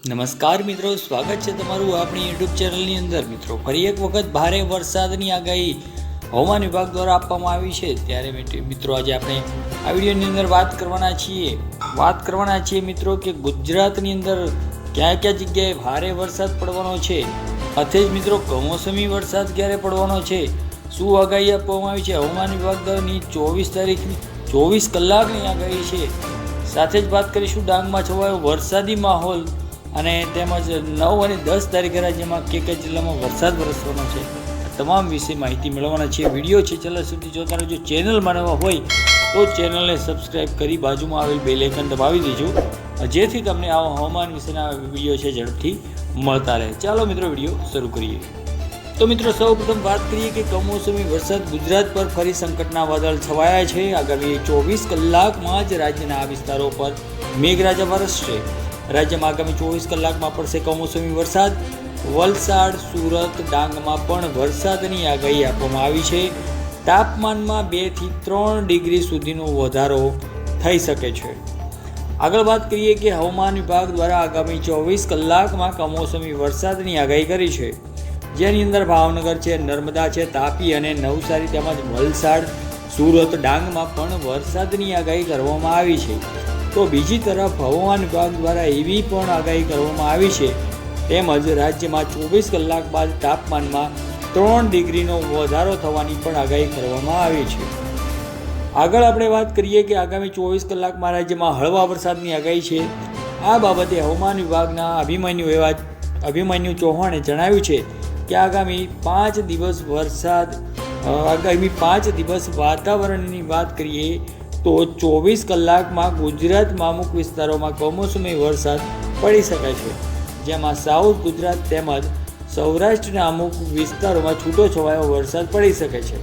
નમસ્કાર મિત્રો, સ્વાગત છે તમારું આપણી યુટ્યુબ ચેનલની અંદર। મિત્રો, ફરી એક વખત ભારે વરસાદની આગાહી હવામાન વિભાગ દ્વારા આપવામાં આવી છે। ત્યારે મિત્રો આજે આપણે આ વિડીયોની અંદર વાત કરવાના છીએ મિત્રો કે ગુજરાતની અંદર ક્યાં ક્યાં જગ્યાએ ભારે વરસાદ પડવાનો છે, સાથે જ મિત્રો કમોસમી વરસાદ ક્યારે પડવાનો છે, શું આગાહી આપવામાં આવી છે હવામાન વિભાગ દ્વારાની 24 તારીખની 24 કલાકની આગાહી છે। સાથે જ વાત કરીશું ડાંગમાં છવાયો વરસાદી માહોલ અને તેમજ 9 અને 10 તારીખે રાજ્યમાં કયા જિલ્લામાં વરસાદ વરસવાનો છે, તમામ વિશે માહિતી મેળવવાના છે। વિડીયો છે ચેનલ સુધી જોતા રહેજો। ચેનલમાં નવા હોય તો ચેનલને સબસ્ક્રાઈબ કરી બાજુમાં આવેલ બેલ આઇકન દબાવી દેજો, જેથી તમને આવા હવામાન વિશેના વિડીયો છે ઝડપથી મળતા રહે। ચાલો મિત્રો વિડીયો શરૂ કરીએ। તો મિત્રો સૌપ્રથમ વાત કરીએ કે કમોસમી વરસાદ ગુજરાત પર ફરી સંકટના વાદળ છવાયા છે। આગામી 24 કલાકમાં જ રાજ્યના આ વિસ્તારો પર મેઘરાજા વરસશે। રાજ્યમાં આગામી 24 કલાકમાં પડશે કમોસમી વરસાદ। વલસાડ, સુરત, ડાંગમાં પણ વરસાદની આગાહી આપવામાં આવી છે। તાપમાનમાં 2 થી 3 ડિગ્રી સુધીનો વધારો થઈ શકે છે। આગળ વાત કરીએ કે હવામાન વિભાગ દ્વારા આગામી 24 કલાકમાં કમોસમી વરસાદની આગાહી કરી છે, જેની અંદર ભાવનગર છે, નર્મદા છે, તાપી અને નવસારી તેમજ વલસાડ, સુરત, ડાંગમાં પણ વરસાદની આગાહી કરવામાં આવી છે। તો બીજી તરફ હવામાન વિભાગ દ્વારા એવી પણ આગાહી કરવામાં આવી છે, તેમજ રાજ્યમાં 24 કલાક બાદ તાપમાનમાં 3 ડિગ્રીનો વધારો થવાની પણ આગાહી કરવામાં આવી છે। આગળ આપણે વાત કરીએ કે આગામી 24 કલાકમાં રાજ્યમાં હળવા વરસાદની આગાહી છે। આ બાબતે હવામાન વિભાગના અભિમન્યુ ચૌહાણે જણાવ્યું છે કે આગામી 5 દિવસ વાતાવરણની વાત કરીએ તો 24 કલાકમાં ગુજરાતમાં અમુક વિસ્તારોમાં કમોસમી વરસાદ પડી શકે છે, જેમાં સાઉથ ગુજરાત તેમજ સૌરાષ્ટ્રના અમુક વિસ્તારોમાં છૂટોછવાયો વરસાદ પડી શકે છે।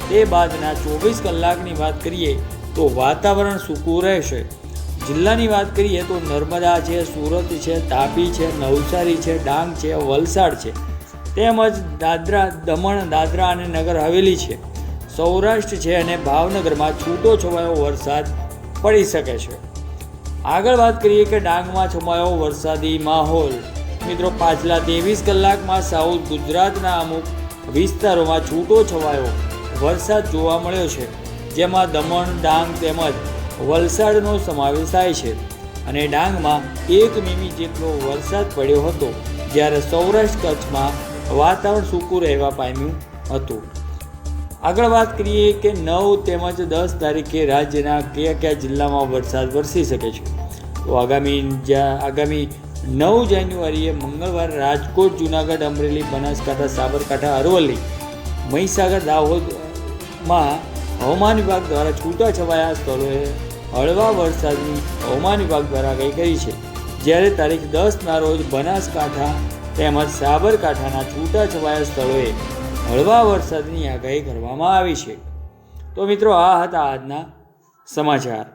તે બાદના 24 કલાકની વાત કરીએ તો વાતાવરણ સૂકું રહેશે। જિલ્લાની વાત કરીએ તો નર્મદા છે, સુરત છે, તાપી છે, નવસારી છે, ડાંગ છે, વલસાડ છે, તેમજ દમણ, દાદરા અને નગર હવેલી છે, સૌરાષ્ટ્ર છે અને ભાવનગરમાં છૂટો છવાયો વરસાદ પડી શકે છે। આગળ વાત કરીએ કે ડાંગમાં છવાયો વરસાદી માહોલ। મિત્રો, પાછલા 23 કલાકમાં સાઉથ ગુજરાતના અમુક વિસ્તારોમાં છૂટો છવાયો વરસાદ જોવા મળ્યો છે, જેમાં દમણ, ડાંગ તેમજ વલસાડનો સમાવેશ થાય છે અને ડાંગમાં 1 મીમી જેટલો વરસાદ પડ્યો હતો, જ્યારે સૌરાષ્ટ્ર કચ્છમાં વાતાવરણ સૂકું રહેવા પામ્યું હતું। આગળ વાત કરીએ કે 9 તેમજ 10 તારીખે રાજ્યના કયા જિલ્લામાં વરસાદ વરસી શકે છે। તો આગામી 9 જાન્યુઆરીએ મંગળવાર રાજકોટ, જૂનાગઢ, અમરેલી, બનાસકાંઠા, સાબરકાંઠા, અરવલ્લી, મહીસાગર, દાહોદમાં હવામાન વિભાગ દ્વારા છૂટાછવાયા સ્થળોએ હળવા વરસાદની હવામાન વિભાગ દ્વારા આગાહી કરી છે, જ્યારે તારીખ 10ના રોજ બનાસકાંઠા તેમજ સાબરકાંઠાના છૂટાછવાયા સ્થળોએ હળવા વરસાદની આગાહી કરવામાં આવી છે। તો મિત્રો, આ હતા આજના સમાચાર।